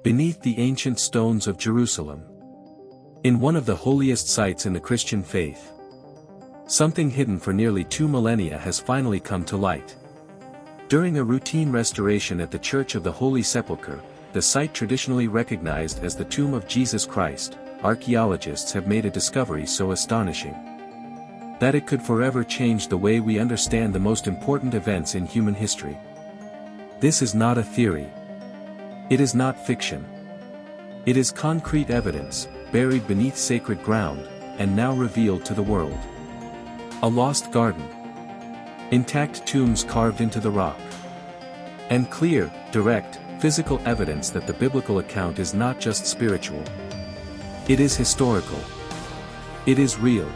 Beneath the ancient stones of Jerusalem. In one of the holiest sites in the Christian faith. Something hidden for nearly 2 millennia has finally come to light. During a routine restoration at the Church of the Holy Sepulchre, the site traditionally recognized as the tomb of Jesus Christ, archaeologists have made a discovery so astonishing that it could forever change the way we understand the most important events in human history. This is not a theory. It is not fiction. It is concrete evidence, buried beneath sacred ground, and now revealed to the world. A lost garden. Intact tombs carved into the rock. And clear, direct, physical evidence that the biblical account is not just spiritual. It is historical. It is real.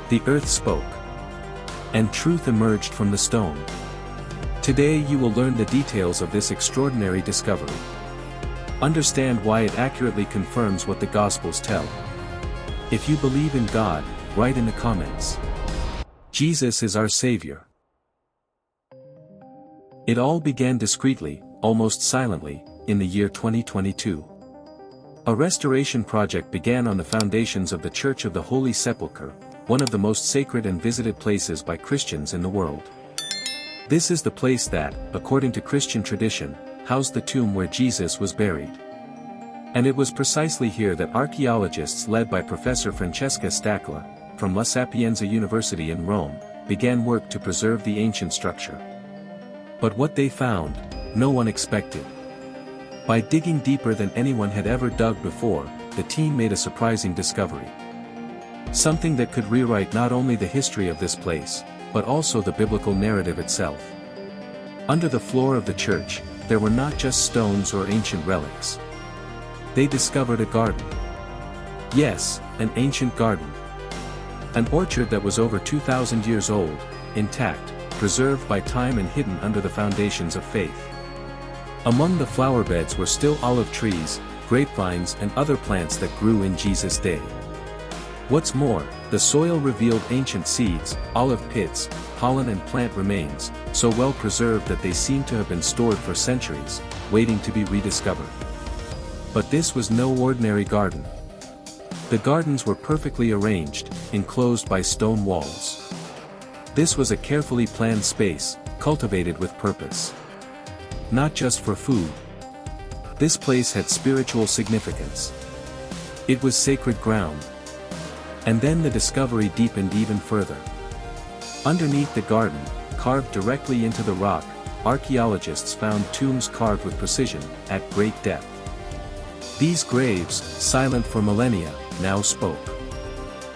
The earth spoke. And truth emerged from the stone. Today you will learn the details of this extraordinary discovery. Understand why it accurately confirms what the Gospels tell. If you believe in God, write in the comments. Jesus is our Savior. It all began discreetly, almost silently, in the year 2022. A restoration project began on the foundations of the Church of the Holy Sepulchre, one of the most sacred and visited places by Christians in the world. This is the place that, according to Christian tradition, housed the tomb where Jesus was buried. And it was precisely here that archaeologists led by Professor Francesca Staccola, from La Sapienza University in Rome, began work to preserve the ancient structure. But what they found, no one expected. By digging deeper than anyone had ever dug before, the team made a surprising discovery. Something that could rewrite not only the history of this place, but also the biblical narrative itself. Under the floor of the church, there were not just stones or ancient relics. They discovered a garden. Yes, an ancient garden. An orchard that was over 2,000 years old, intact, preserved by time and hidden under the foundations of faith. Among the flower beds were still olive trees, grapevines and other plants that grew in Jesus' day. What's more, the soil revealed ancient seeds, olive pits, pollen and plant remains, so well preserved that they seem to have been stored for centuries, waiting to be rediscovered. But this was no ordinary garden. The gardens were perfectly arranged, enclosed by stone walls. This was a carefully planned space, cultivated with purpose. Not just for food. This place had spiritual significance. It was sacred ground. And then the discovery deepened even further. Underneath the garden, carved directly into the rock, archaeologists found tombs carved with precision, at great depth. These graves, silent for millennia, now spoke.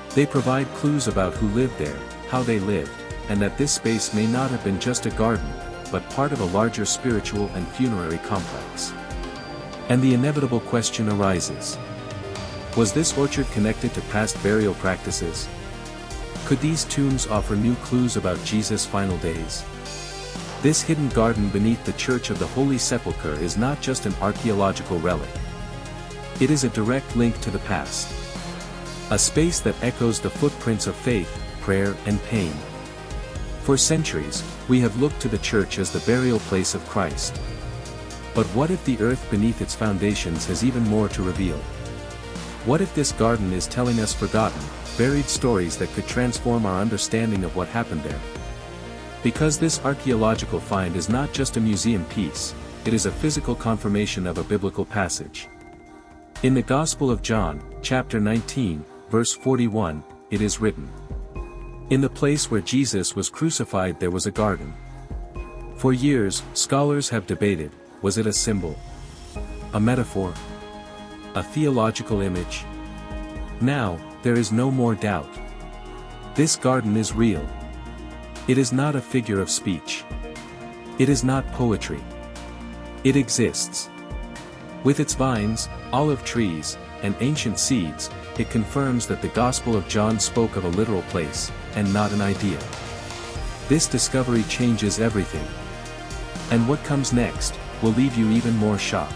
They provide clues about who lived there, how they lived, and that this space may not have been just a garden, but part of a larger spiritual and funerary complex. And the inevitable question arises. Was this orchard connected to past burial practices? Could these tombs offer new clues about Jesus' final days? This hidden garden beneath the Church of the Holy Sepulchre is not just an archaeological relic. It is a direct link to the past. A space that echoes the footprints of faith, prayer and pain. For centuries, we have looked to the church as the burial place of Christ. But what if the earth beneath its foundations has even more to reveal? What if this garden is telling us forgotten, buried stories that could transform our understanding of what happened there? Because this archaeological find is not just a museum piece, it is a physical confirmation of a biblical passage. In the Gospel of John, chapter 19, verse 41, it is written, "In the place where Jesus was crucified there was a garden." For years, scholars have debated, was it a symbol? A metaphor? A theological image? Now, there is no more doubt. This garden is real. It is not a figure of speech. It is not poetry. It exists. With its vines, olive trees, and ancient seeds, it confirms that the Gospel of John spoke of a literal place, and not an idea. This discovery changes everything. And what comes next, will leave you even more shocked.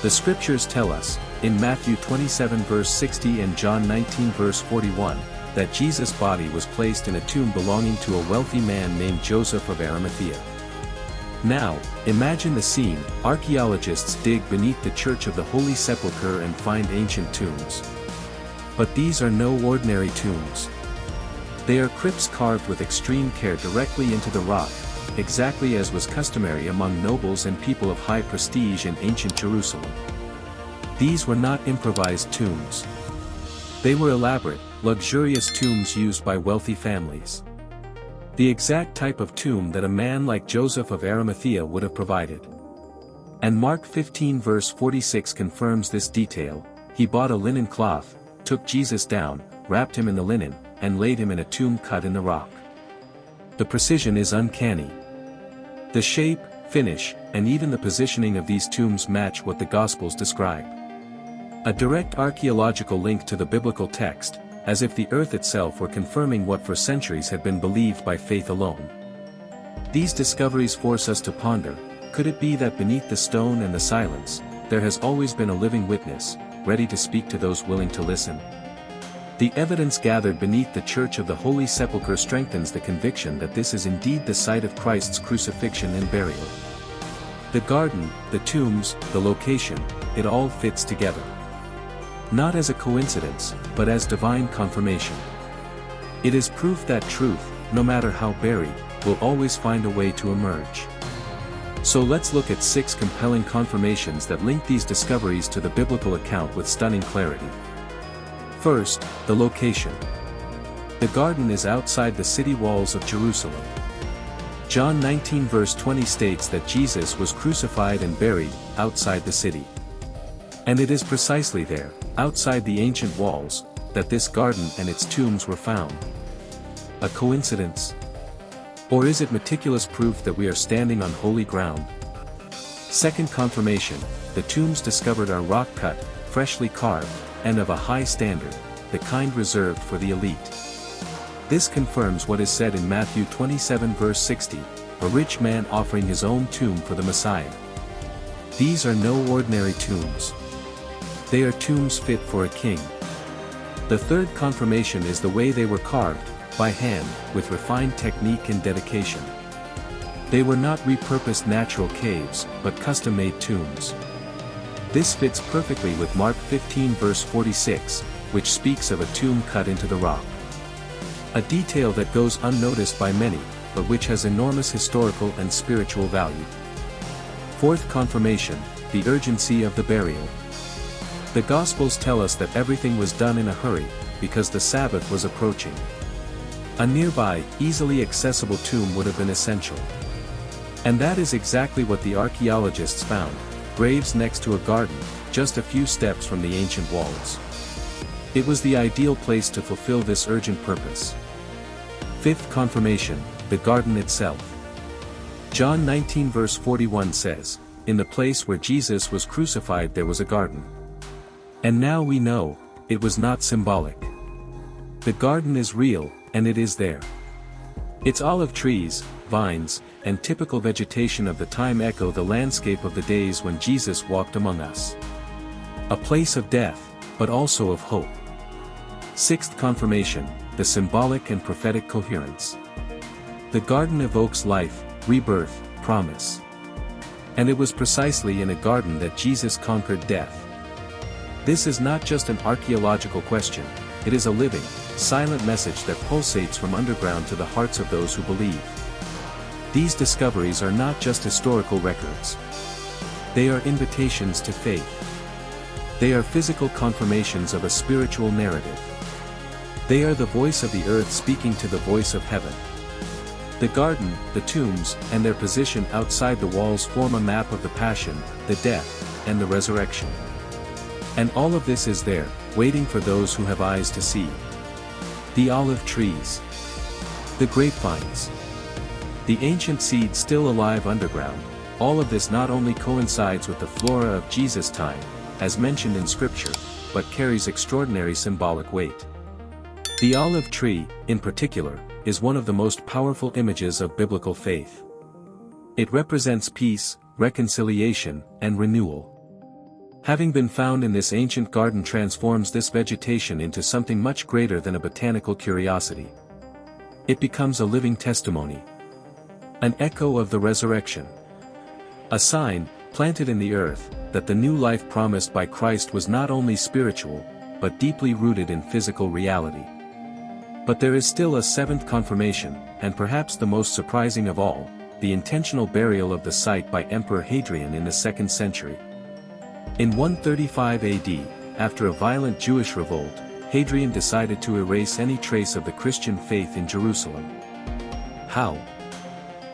The scriptures tell us, in Matthew 27 verse 60 and John 19 verse 41, that Jesus' body was placed in a tomb belonging to a wealthy man named Joseph of Arimathea. Now, imagine the scene. Archaeologists dig beneath the Church of the Holy Sepulchre and find ancient tombs. But these are no ordinary tombs. They are crypts carved with extreme care directly into the rock, exactly as was customary among nobles and people of high prestige in ancient Jerusalem. These were not improvised tombs. They were elaborate, luxurious tombs used by wealthy families. The exact type of tomb that a man like Joseph of Arimathea would have provided. And Mark 15 verse 46 confirms this detail. He bought a linen cloth, took Jesus down, wrapped him in the linen, and laid him in a tomb cut in the rock. The precision is uncanny. The shape, finish, and even the positioning of these tombs match what the Gospels describe. A direct archaeological link to the biblical text, as if the earth itself were confirming what for centuries had been believed by faith alone. These discoveries force us to ponder, could it be that beneath the stone and the silence, there has always been a living witness, ready to speak to those willing to listen? The evidence gathered beneath the Church of the Holy Sepulchre strengthens the conviction that this is indeed the site of Christ's crucifixion and burial. The garden, the tombs, the location, it all fits together. Not as a coincidence, but as divine confirmation. It is proof that truth, no matter how buried, will always find a way to emerge. So let's look at 6 compelling confirmations that link these discoveries to the biblical account with stunning clarity. First, the location. The garden is outside the city walls of Jerusalem. John 19 verse 20 states that Jesus was crucified and buried outside the city. And it is precisely there, outside the ancient walls, that this garden and its tombs were found. A coincidence? Or is it meticulous proof that we are standing on holy ground? Second confirmation, the tombs discovered are rock-cut, freshly carved, and of a high standard, the kind reserved for the elite. This confirms what is said in Matthew 27 verse 60, a rich man offering his own tomb for the Messiah. These are no ordinary tombs. They are tombs fit for a king. The third confirmation is the way they were carved, by hand, with refined technique and dedication. They were not repurposed natural caves, but custom-made tombs. This fits perfectly with Mark 15 verse 46, which speaks of a tomb cut into the rock. A detail that goes unnoticed by many, but which has enormous historical and spiritual value. Fourth confirmation, the urgency of the burial. The Gospels tell us that everything was done in a hurry, because the Sabbath was approaching. A nearby, easily accessible tomb would have been essential. And that is exactly what the archaeologists found, graves next to a garden, just a few steps from the ancient walls. It was the ideal place to fulfill this urgent purpose. Fifth confirmation, the garden itself. John 19 verse 41 says, "In the place where Jesus was crucified there was a garden." And now we know, it was not symbolic. The garden is real, and it is there. Its olive trees, vines, and typical vegetation of the time echo the landscape of the days when Jesus walked among us. A place of death, but also of hope. Sixth confirmation, the symbolic and prophetic coherence. The garden evokes life, rebirth, promise. And it was precisely in a garden that Jesus conquered death. This is not just an archaeological question, it is a living, silent message that pulsates from underground to the hearts of those who believe. These discoveries are not just historical records. They are invitations to faith. They are physical confirmations of a spiritual narrative. They are the voice of the earth speaking to the voice of heaven. The garden, the tombs, and their position outside the walls form a map of the passion, the death, and the resurrection. And all of this is there, waiting for those who have eyes to see. The olive trees. The grapevines. The ancient seed still alive underground. All of this not only coincides with the flora of Jesus' time, as mentioned in Scripture, but carries extraordinary symbolic weight. The olive tree, in particular, is one of the most powerful images of biblical faith. It represents peace, reconciliation, and renewal. Having been found in this ancient garden transforms this vegetation into something much greater than a botanical curiosity. It becomes a living testimony. An echo of the resurrection. A sign, planted in the earth, that the new life promised by Christ was not only spiritual, but deeply rooted in physical reality. But there is still a seventh confirmation, and perhaps the most surprising of all, the intentional burial of the site by Emperor Hadrian in the 2nd century. In 135 AD, after a violent Jewish revolt, Hadrian decided to erase any trace of the Christian faith in Jerusalem. How?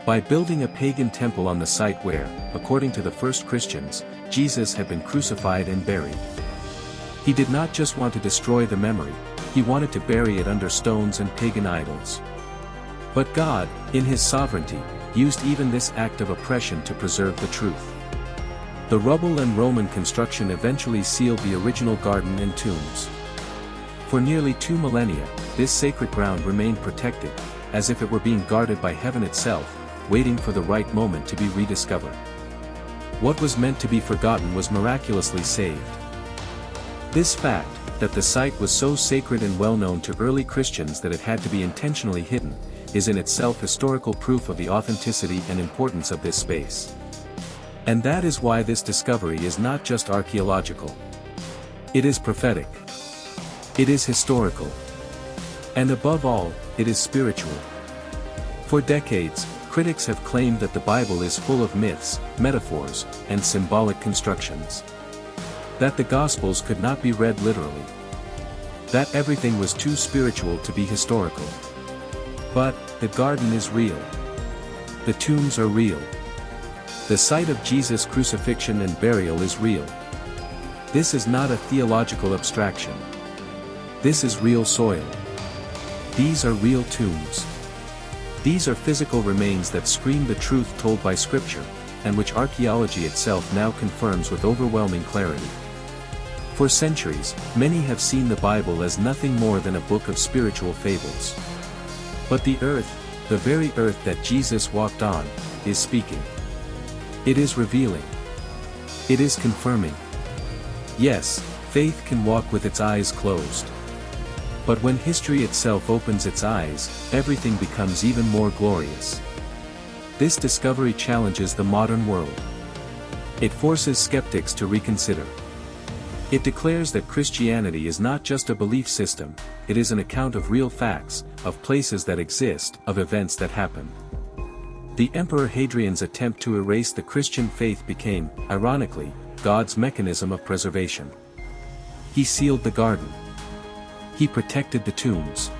By building a pagan temple on the site where, according to the first Christians, Jesus had been crucified and buried. He did not just want to destroy the memory, he wanted to bury it under stones and pagan idols. But God, in his sovereignty, used even this act of oppression to preserve the truth. The rubble and Roman construction eventually sealed the original garden and tombs. For nearly 2 millennia, this sacred ground remained protected, as if it were being guarded by heaven itself, waiting for the right moment to be rediscovered. What was meant to be forgotten was miraculously saved. This fact, that the site was so sacred and well known to early Christians that it had to be intentionally hidden, is in itself historical proof of the authenticity and importance of this space. And that is why this discovery is not just archaeological. It is prophetic. It is historical. And above all, it is spiritual. For decades, critics have claimed that the Bible is full of myths, metaphors, and symbolic constructions. That the Gospels could not be read literally. That everything was too spiritual to be historical. But, the garden is real. The tombs are real. The site of Jesus' crucifixion and burial is real. This is not a theological abstraction. This is real soil. These are real tombs. These are physical remains that scream the truth told by Scripture, and which archaeology itself now confirms with overwhelming clarity. For centuries, many have seen the Bible as nothing more than a book of spiritual fables. But the earth, the very earth that Jesus walked on, is speaking. It is revealing. It is confirming. Yes, faith can walk with its eyes closed. But when history itself opens its eyes, everything becomes even more glorious. This discovery challenges the modern world. It forces skeptics to reconsider. It declares that Christianity is not just a belief system, it is an account of real facts, of places that exist, of events that happen. The Emperor Hadrian's attempt to erase the Christian faith became, ironically, God's mechanism of preservation. He sealed the garden. He protected the tombs.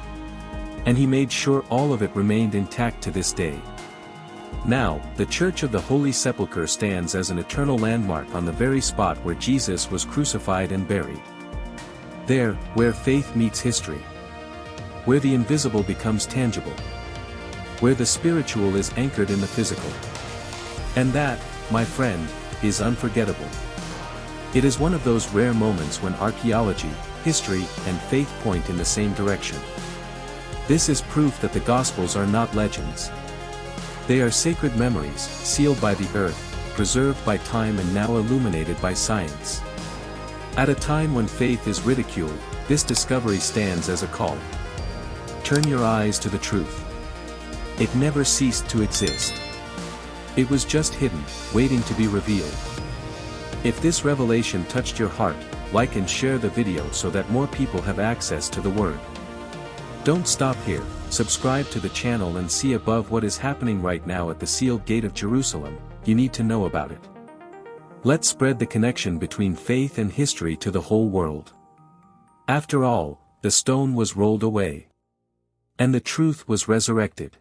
And he made sure all of it remained intact to this day. Now, the Church of the Holy Sepulchre stands as an eternal landmark on the very spot where Jesus was crucified and buried. There, where faith meets history. Where the invisible becomes tangible. Where the spiritual is anchored in the physical. And that, my friend, is unforgettable. It is one of those rare moments when archaeology, history, and faith point in the same direction. This is proof that the Gospels are not legends. They are sacred memories, sealed by the earth, preserved by time and now illuminated by science. At a time when faith is ridiculed, this discovery stands as a call. Turn your eyes to the truth. It never ceased to exist. It was just hidden, waiting to be revealed. If this revelation touched your heart, like and share the video so that more people have access to the Word. Don't stop here, subscribe to the channel and see above what is happening right now at the sealed gate of Jerusalem. You need to know about it. Let's spread the connection between faith and history to the whole world. After all, the stone was rolled away. And the truth was resurrected.